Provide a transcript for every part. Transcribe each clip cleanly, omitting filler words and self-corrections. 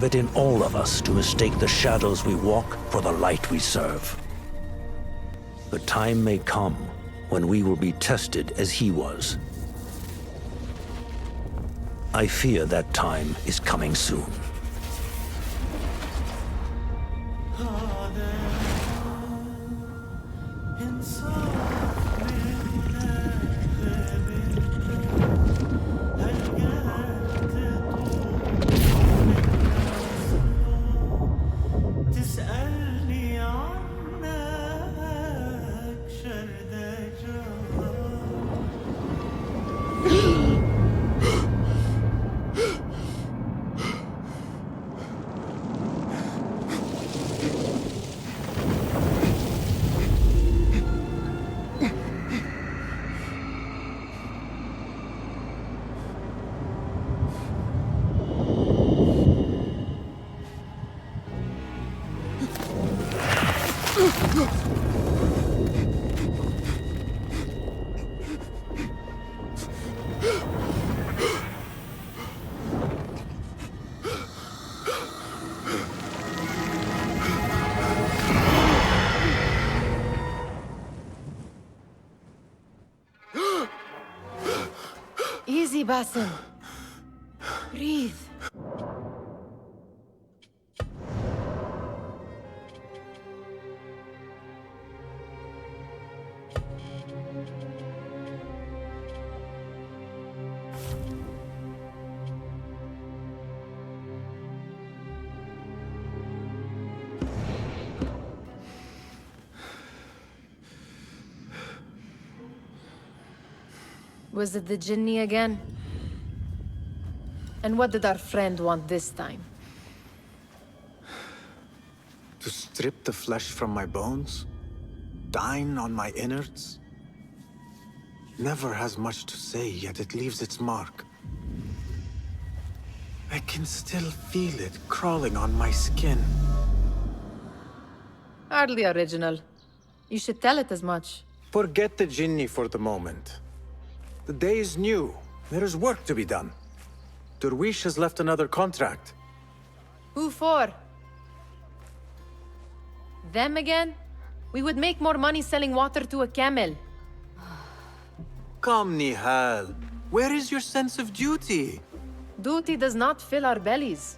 But in all of us to mistake the shadows we walk for the light we serve. The time may come when we will be tested as he was. I fear that time is coming soon. Easy, Basim. Breathe. Was it the Jinni again? And what did our friend want this time? To strip the flesh from my bones? Dine on my innards? Never has much to say, yet it leaves its mark. I can still feel it crawling on my skin. Hardly original. You should tell it as much. Forget the Jinni for the moment. The day is new. There is work to be done. Derwish has left another contract. Who for? Them again? We would make more money selling water to a camel. Come, Nihal. Where is your sense of duty? Duty does not fill our bellies.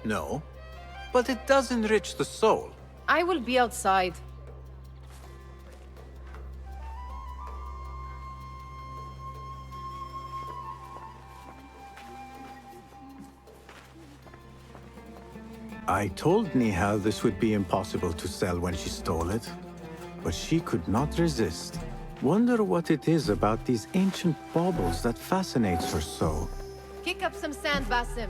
No, but it does enrich the soul. I will be outside. I told Nihal this would be impossible to sell when she stole it, but she could not resist. Wonder what it is about these ancient baubles that fascinates her so. Kick up some sand, Basim.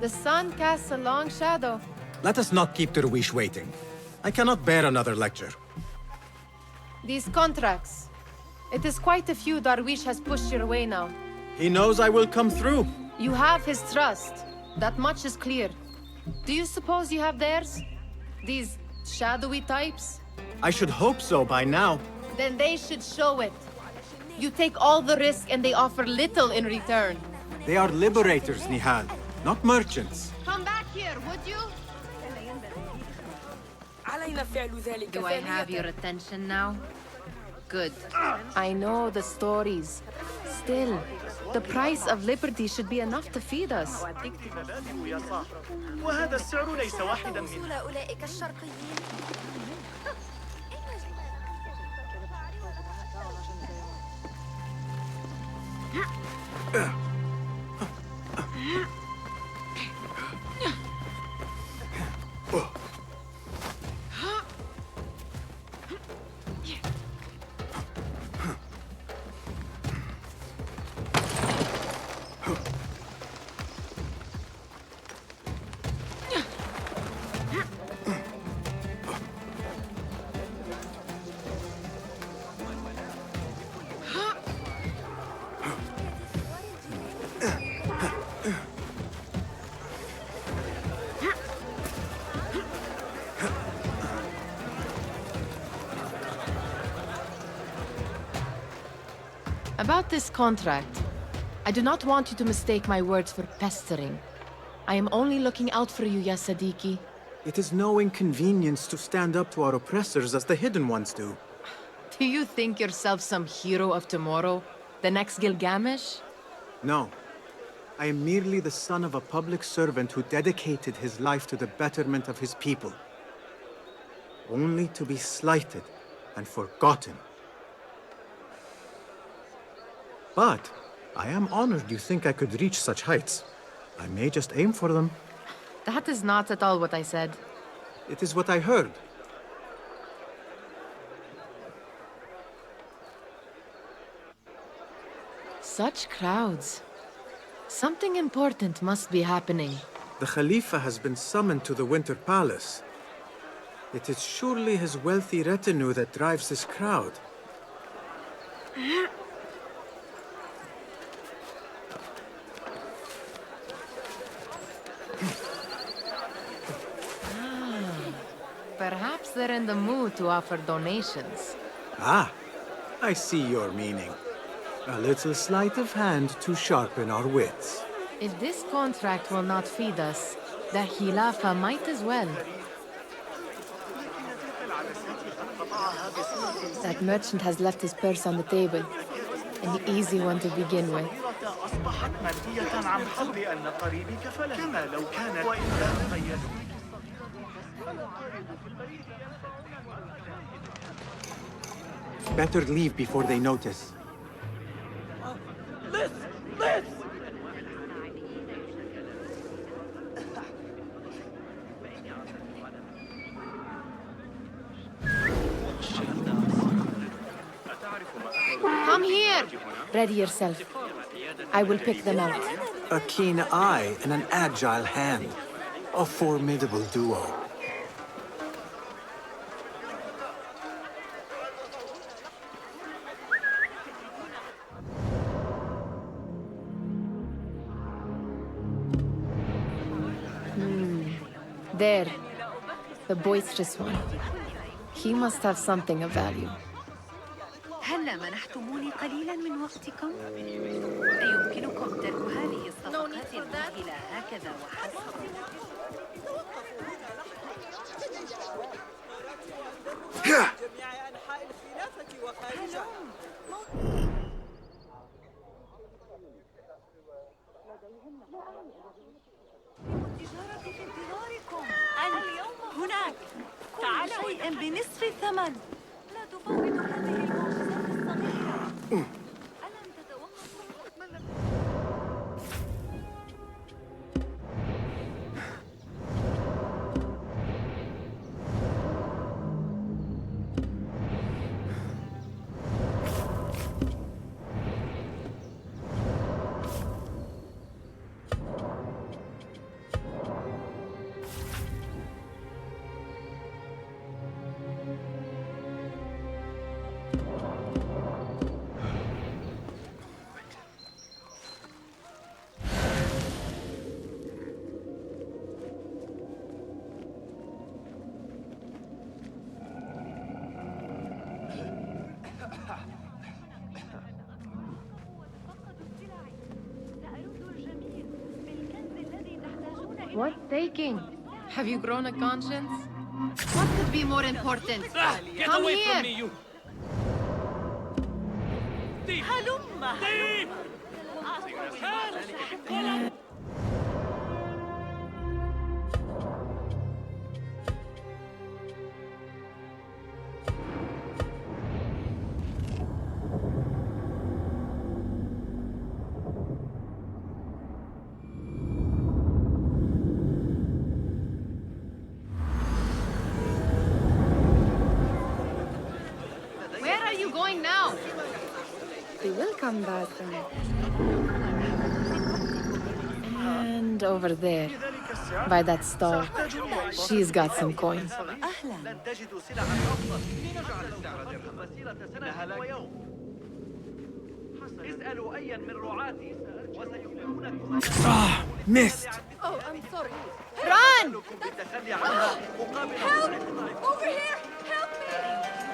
The sun casts a long shadow. Let us not keep Derwish waiting. I cannot bear another lecture. These contracts. It is quite a few Darwish has pushed your way now. He knows I will come through. You have his trust. That much is clear. Do you suppose you have theirs? These shadowy types? I should hope so by now. Then they should show it. You take all the risk and they offer little in return. They are liberators, Nihal, not merchants. Come back here, would you? Do I have your attention now? Good. I know the stories. Still, the price of liberty should be enough to feed us. وهذا السعر ليس واحدا منهم. أولئك الشرقيين. About this contract, I do not want you to mistake my words for pestering. I am only looking out for you, ya Sadiki. It is no inconvenience to stand up to our oppressors as the Hidden Ones do. Do you think yourself some hero of tomorrow? The next Gilgamesh? No. I am merely the son of a public servant who dedicated his life to the betterment of his people. Only to be slighted and forgotten. But I am honored you think I could reach such heights. I may just aim for them. That is not at all what I said. It is what I heard. Such crowds. Something important must be happening. The Khalifa has been summoned to the Winter Palace. It is surely his wealthy retinue that drives this crowd. Perhaps they're in the mood to offer donations. Ah, I see your meaning. A little sleight of hand to sharpen our wits. If this contract will not feed us, the Khilafa might as well. That merchant has left his purse on the table. An easy one to begin with. أصبحت منفية عن حظ أن قريبي كفله كما لو كانت وإلا غيروا Better leave before they notice. Come here! Ready yourself. I will pick them out. A keen eye and an agile hand. A formidable duo. There. The boisterous one. He must have something of value. هلا منحتموني قليلا من وقتكم؟ أيمكنكم ترك هذه الصفقات المذهلة هكذا وحسب؟ التجارة في انتظاركم اليوم هناك تعالوا شيئا بنصف الثمن لا تفوتوا هذه المعجزات الصغيرة ألم تتوقفوا؟ What's taking? Have you grown a conscience? What could be more important? Get Come away here! from me, you! Thief! Thief! Where are you going now? They will come back. And over there, by that stall, she's got some coins. لن تجدوا سلعا أفضل مسيرة سنة ويوم اسألوا أيا من رعاتي وسيخبرونكم Missed! Oh, I'm sorry. Run! بالتخلي عنها مقابل Over here! Help me!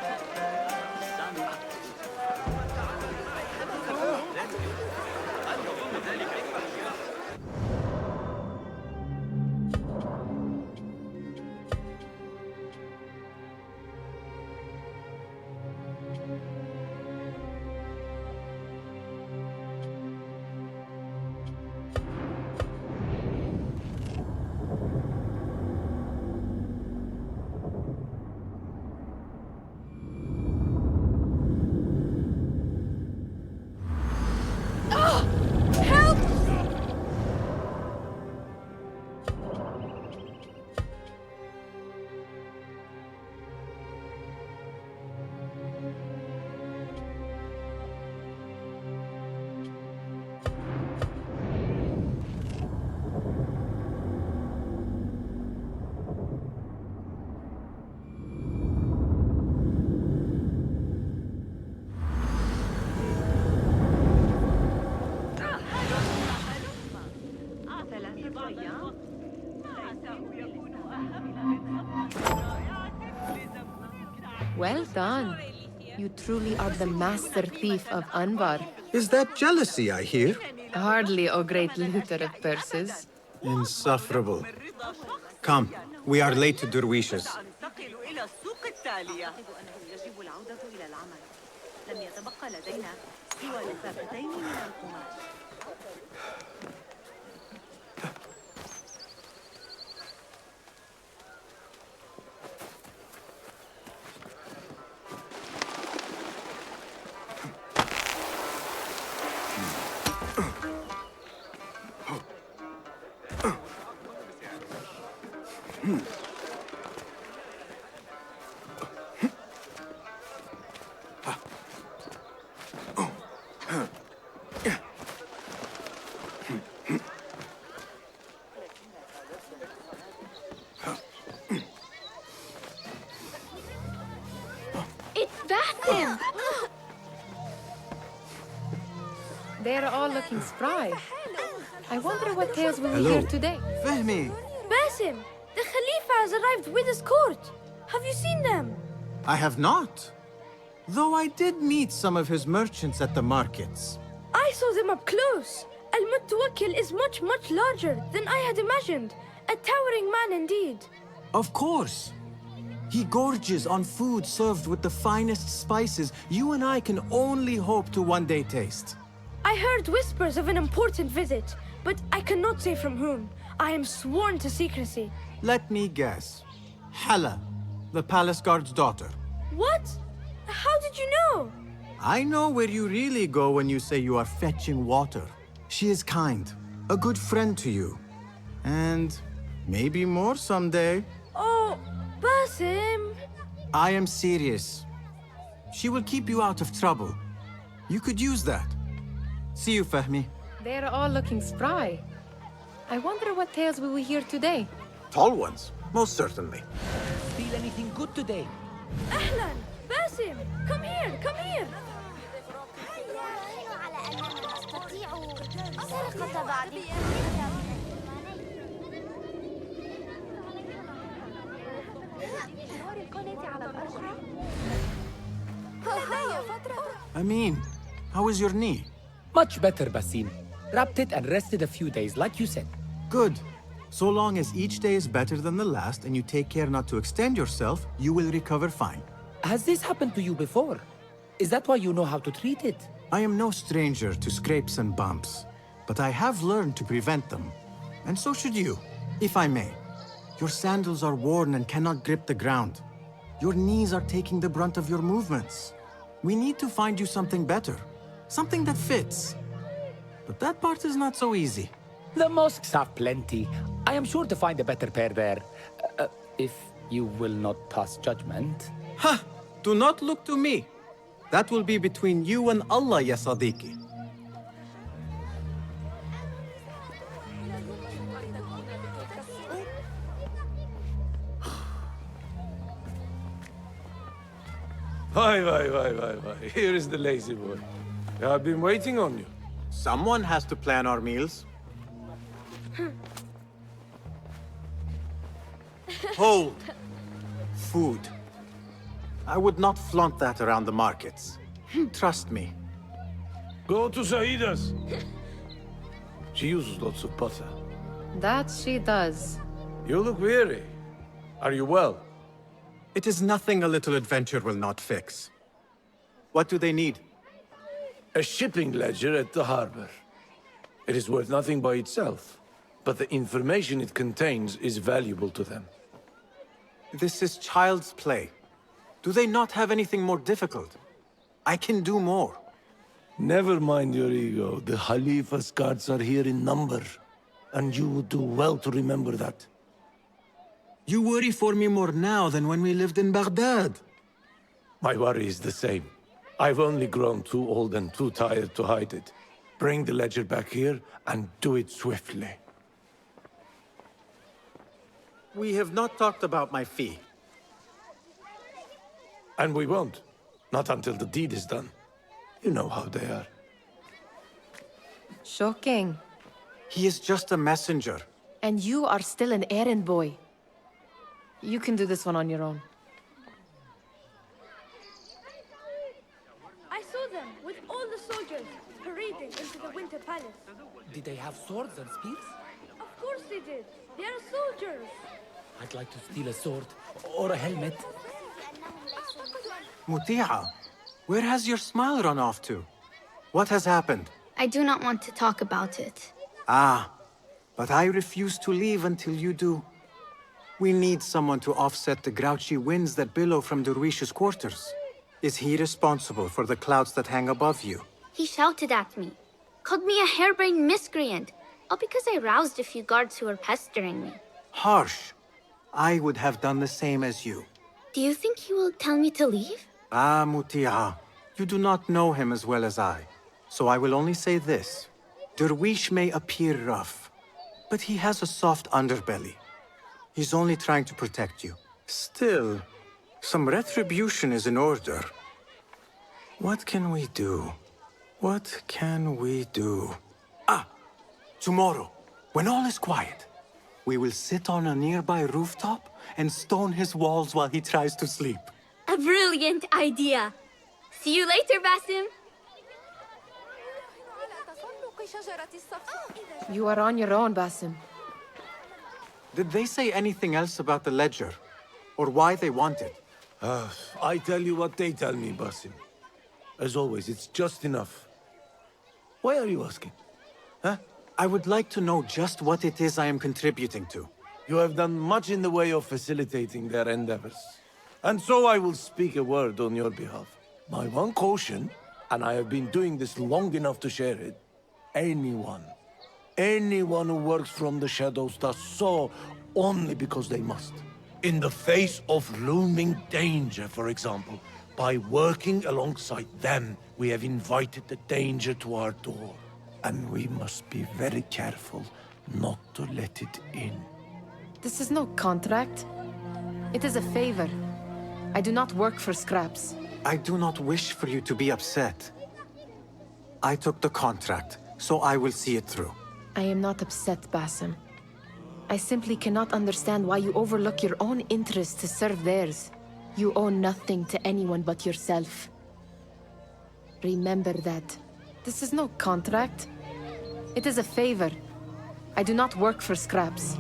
Well done. You truly are the master thief of Anbar. Is that jealousy I hear? Hardly, O great looter of purses. Insufferable. Come, we are late to Derwishes. أنتقل إلى السوق التالية. يجب العودة إلى العمل. لم يتبقى لدينا سوى لفافتين من القماش. They're all looking spry. I wonder what tales we will hear today. Fehmi! Basim, the Khalifa has arrived with his court. Have you seen them? I have not. Though I did meet some of his merchants at the markets. I saw them up close. Al-Mutawakkil is much, much larger than I had imagined. A towering man indeed. Of course. He gorges on food served with the finest spices you and I can only hope to one day taste. I heard whispers of an important visit, but I cannot say from whom. I am sworn to secrecy. Let me guess. Hala, the palace guard's daughter. What? How did you know? I know where you really go when you say you are fetching water. She is kind, a good friend to you. And maybe more someday. Oh, Basim. I am serious. She will keep you out of trouble. You could use that. See you, Fehmi. They're all looking spry. I wonder what tales we will hear today. Tall ones, most certainly. Feel anything good today? Ahlan, Basim, come here, come here. Amin, how is your knee? Much better, Basim. Wrapped it and rested a few days, like you said. Good. So long as each day is better than the last and you take care not to extend yourself, you will recover fine. Has this happened to you before? Is that why you know how to treat it? I am no stranger to scrapes and bumps, but I have learned to prevent them. And so should you, if I may. Your sandals are worn and cannot grip the ground. Your knees are taking the brunt of your movements. We need to find you something better, something that fits. But that part is not so easy. The mosques have plenty. I am sure to find a better pair there. If you will not pass judgment. Ha! Do not look to me. That will be between you and Allah, ya Sadiqi. Why. Here is the lazy boy. I've been waiting on you. Someone has to plan our meals. Hold. Food. I would not flaunt that around the markets. Trust me. Go to Saida's. She uses lots of butter. That she does. You look weary. Are you well? It is nothing a little adventure will not fix. What do they need? A shipping ledger at the harbor. It is worth nothing by itself, but the information it contains is valuable to them. This is child's play. Do they not have anything more difficult? I can do more. Never mind your ego. The Khalifa's guards are here in number, and you would do well to remember that. You worry for me more now than when we lived in Baghdad. My worry is the same. I've only grown too old and too tired to hide it. Bring the ledger back here, and do it swiftly. We have not talked about my fee. And we won't. Not until the deed is done. You know how they are. Shocking. He is just a messenger. And you are still an errand boy. You can do this one on your own. I saw them with all the soldiers parading into the Winter Palace. Did they have swords and spears? Of course they did. They are soldiers. I'd like to steal a sword or a helmet. Muti'a, where has your smile run off to? What has happened? I do not want to talk about it. Ah, but I refuse to leave until you do. We need someone to offset the grouchy winds that billow from Derwish's quarters. Is he responsible for the clouds that hang above you? He shouted at me, called me a harebrained miscreant, all because I roused a few guards who were pestering me. Harsh. I would have done the same as you. Do you think he will tell me to leave? Ah, Muti'a, you do not know him as well as I. So I will only say this. Derwish may appear rough, but he has a soft underbelly. He's only trying to protect you. Still, some retribution is in order. What can we do? What can we do? Ah! Tomorrow, when all is quiet, we will sit on a nearby rooftop and stone his walls while he tries to sleep. A brilliant idea. See you later, Basim. You are on your own, Basim. Did they say anything else about the ledger? Or why they want it? I tell you what they tell me, Basim. As always, it's just enough. Why are you asking? Huh? I would like to know just what it is I am contributing to. You have done much in the way of facilitating their endeavors. And so I will speak a word on your behalf. My one caution, and I have been doing this long enough to share it, anyone who works from the shadows does so only because they must. In the face of looming danger, for example, by working alongside them, we have invited the danger to our door. And we must be very careful not to let it in. This is no contract. It is a favor. I do not work for scraps. I do not wish for you to be upset. I took the contract, so I will see it through. I am not upset, Basim. I simply cannot understand why you overlook your own interests to serve theirs. You owe nothing to anyone but yourself. Remember that. This is no contract. It is a favor. I do not work for scraps.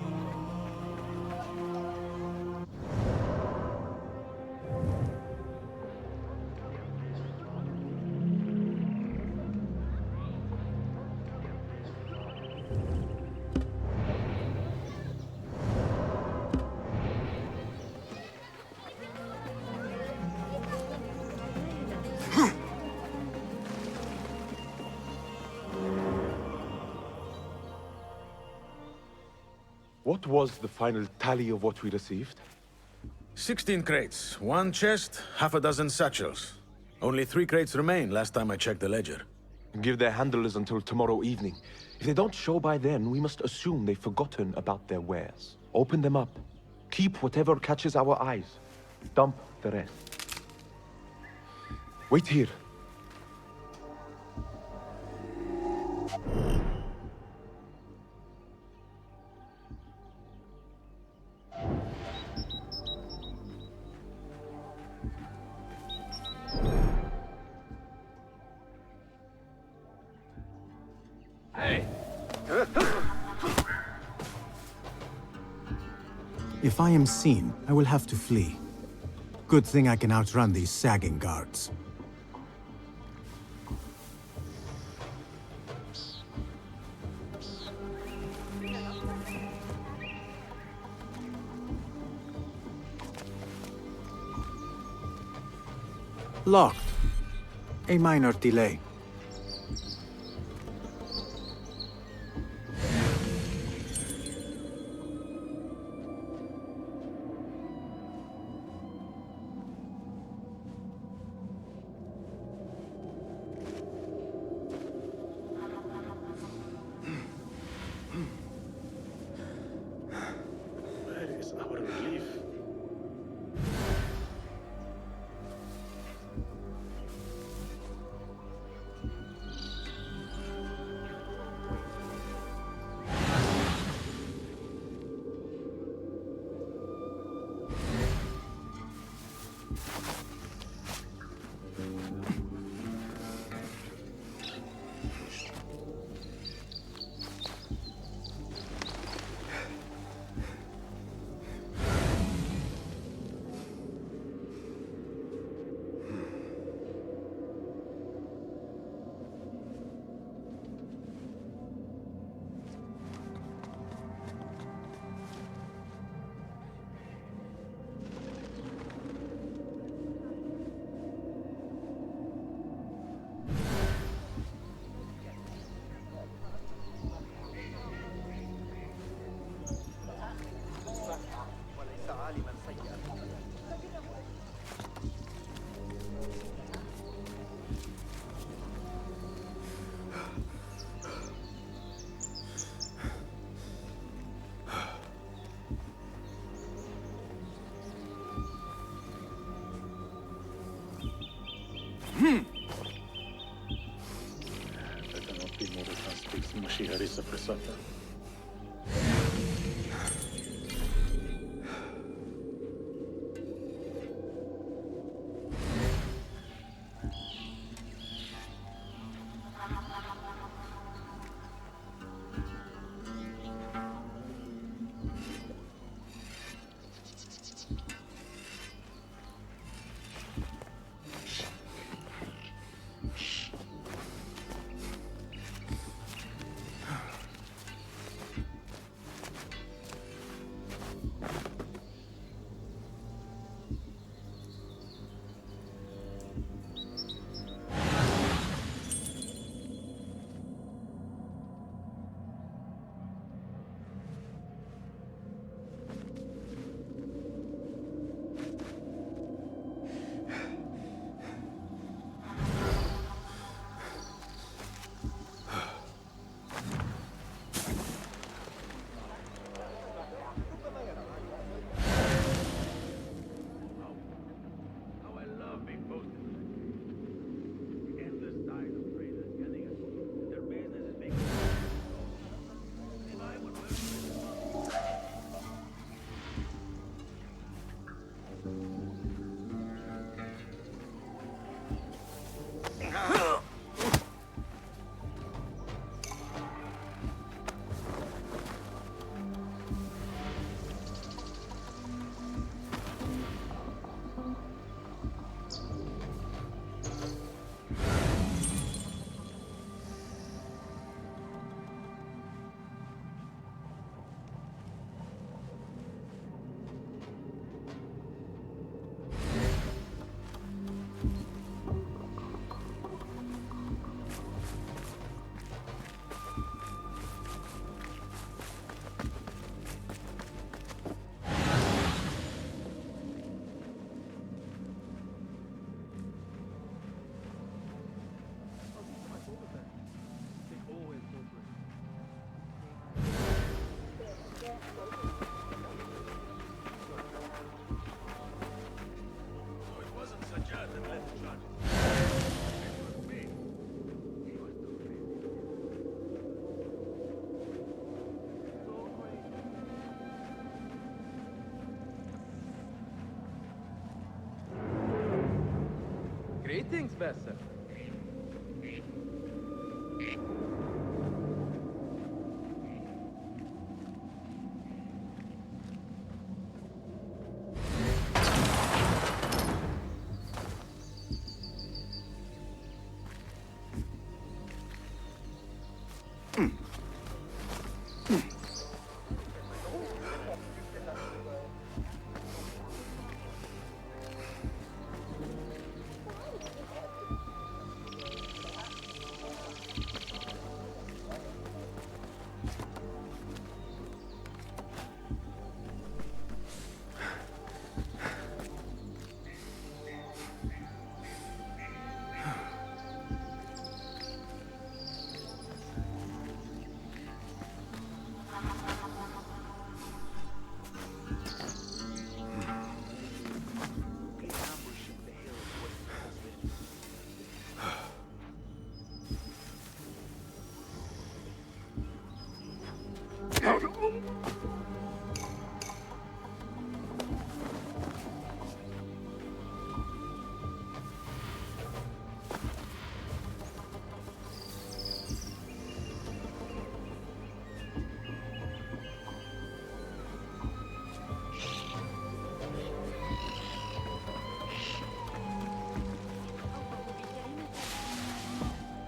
What was the final tally of what we received? 16 crates, 1 chest, half a dozen satchels. Only 3 crates remain last time I checked the ledger. Give their handlers until tomorrow evening. If they don't show by then, we must assume they've forgotten about their wares. Open them up. Keep whatever catches our eyes. Dump the rest. Wait here. If I am seen, I will have to flee. Good thing I can outrun these sagging guards. Locked. A minor delay. Where is our relief? في 00. Greetings, Besser.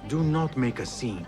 Do not make a scene.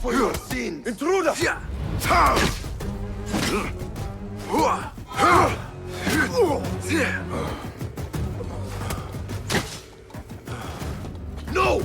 for your sins! Intruder! No!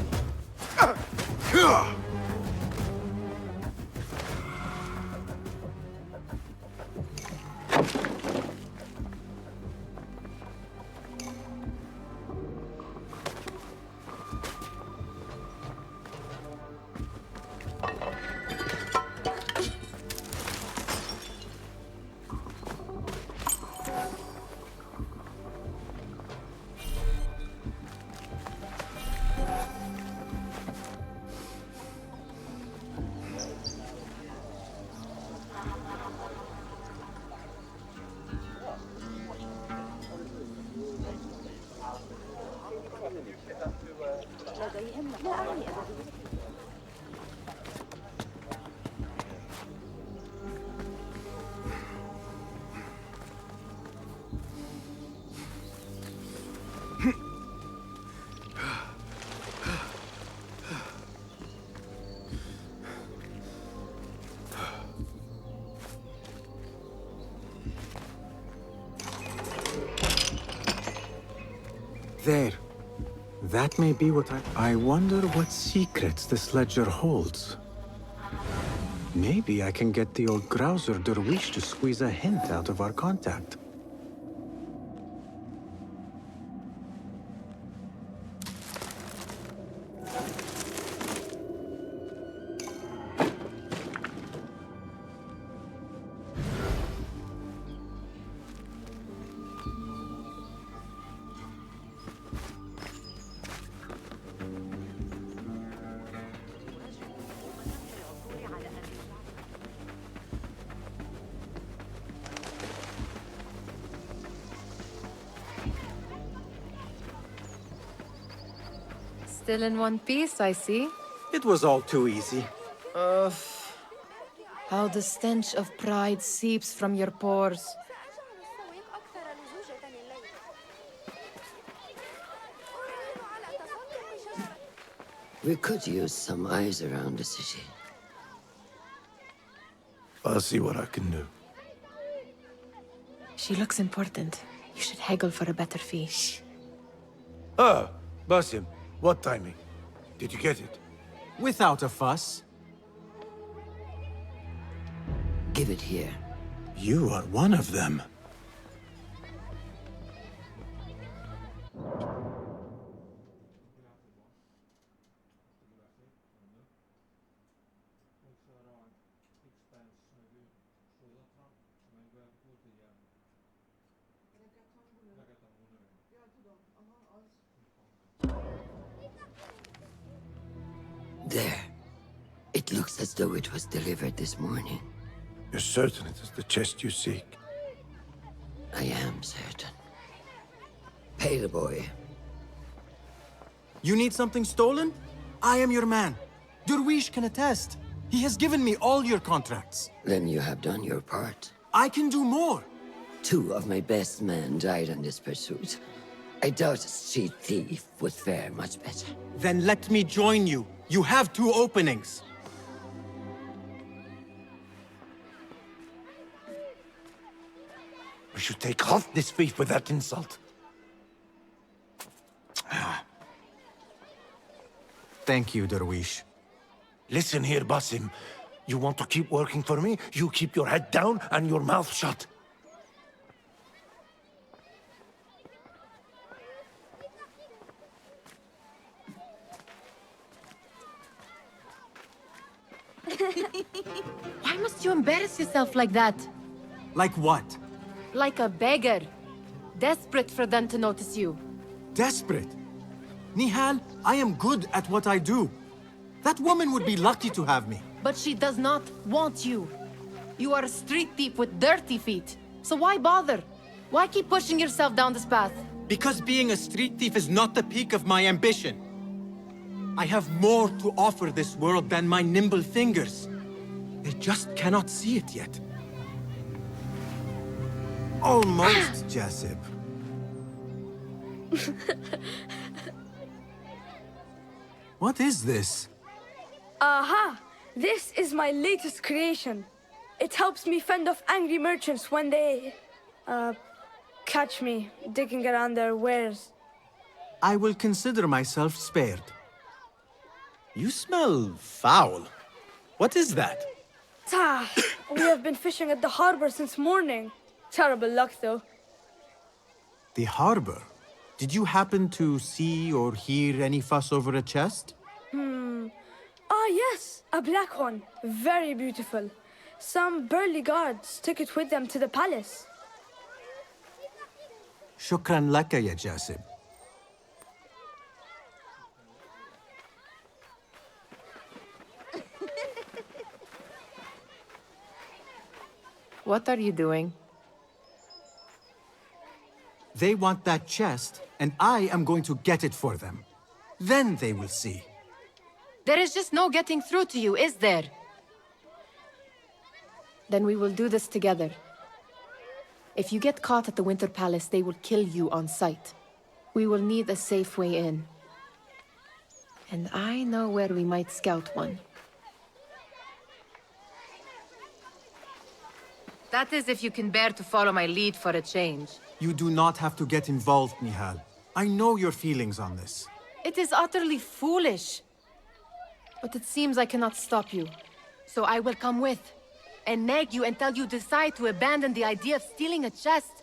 There. That may be what I wonder what secrets this ledger holds. Maybe I can get the old grouser Derwish to squeeze a hint out of our contact. Still in one piece, I see. It was all too easy. How the stench of pride seeps from your pores. We could use some eyes around the city. I'll see what I can do. She looks important. You should haggle for a better fee. Ah, Basim, what timing? Did you get it? Without a fuss. Give it here. You are one of them. There. It looks as though it was delivered this morning. You're certain it is the chest you seek? I am certain. Pay the boy. You need something stolen? I am your man. Derwish can attest. He has given me all your contracts. Then you have done your part. I can do more. 2 of my best men died in this pursuit. I doubt a street thief would fare much better. Then let me join you. You have 2 openings. We should take off this thief with that insult. Thank you, Derwish. Listen here, Basim. You want to keep working for me? You keep your head down and your mouth shut. Why must you embarrass yourself like that? Like what? Like a beggar. Desperate for them to notice you. Desperate? Nihal, I am good at what I do. That woman would be lucky to have me. But she does not want you. You are a street thief with dirty feet. So why bother? Why keep pushing yourself down this path? Because being a street thief is not the peak of my ambition. I have more to offer this world than my nimble fingers. They just cannot see it yet. Almost, Jasip. What is this? Aha! This is my latest creation. It helps me fend off angry merchants when they, catch me digging around their wares. I will consider myself spared. You smell foul. What is that? We have been fishing at the harbor since morning. Terrible luck, though. The harbor? Did you happen to see or hear any fuss over a chest? Ah, yes, a black one. Very beautiful. Some burly guards took it with them to the palace. Shukran laka ya Jasib. What are you doing? They want that chest, and I am going to get it for them. Then they will see. There is just no getting through to you, is there? Then we will do this together. If you get caught at the Winter Palace, they will kill you on sight. We will need a safe way in. And I know where we might scout one. That is if you can bear to follow my lead for a change. You do not have to get involved, Nihal. I know your feelings on this. It is utterly foolish. But it seems I cannot stop you. So I will come with, and nag you until you decide to abandon the idea of stealing a chest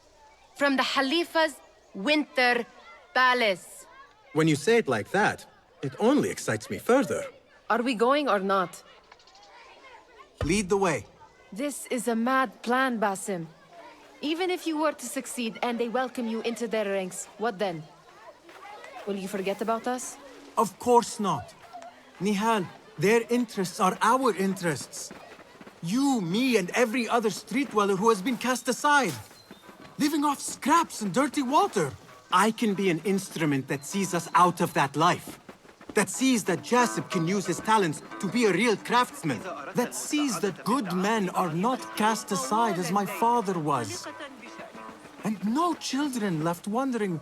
from the Khalifa's Winter Palace. When you say it like that, it only excites me further. Are we going or not? Lead the way. This is a mad plan, Basim. Even if you were to succeed and they welcome you into their ranks, what then? Will you forget about us? Of course not. Nihal, their interests are our interests. You, me, and every other street dweller who has been cast aside. Living off scraps and dirty water. I can be an instrument that sees us out of that life. That sees that Jasib can use his talents to be a real craftsman. That sees that good men are not cast aside as my father was. And no children left wondering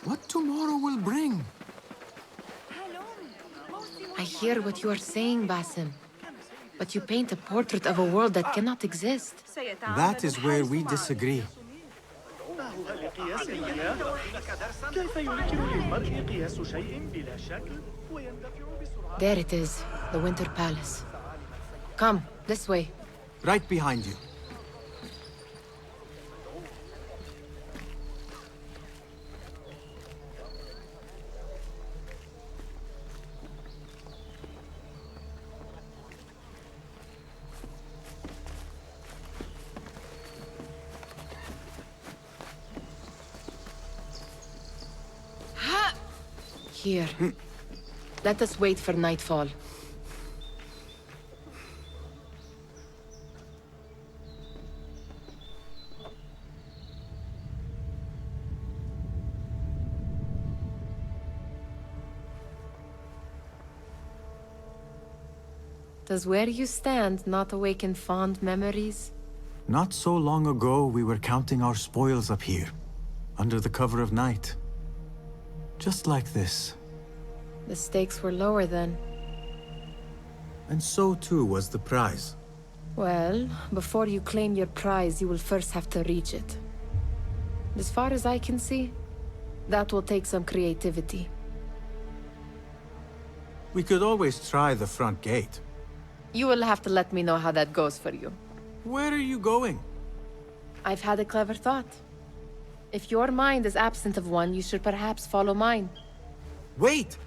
what tomorrow will bring. I hear what you are saying, Basim. But you paint a portrait of a world that cannot exist. That is where we disagree. There it is, the Winter Palace. Come, this way. Right behind you. Here. Let us wait for nightfall. Does where you stand not awaken fond memories? Not so long ago, we were counting our spoils up here, under the cover of night. Just like this. The stakes were lower then. And so too was the prize. Well, before you claim your prize, you will first have to reach it. As far as I can see, that will take some creativity. We could always try the front gate. You will have to let me know how that goes for you. Where are you going? I've had a clever thought. If your mind is absent of one, you should perhaps follow mine. Wait!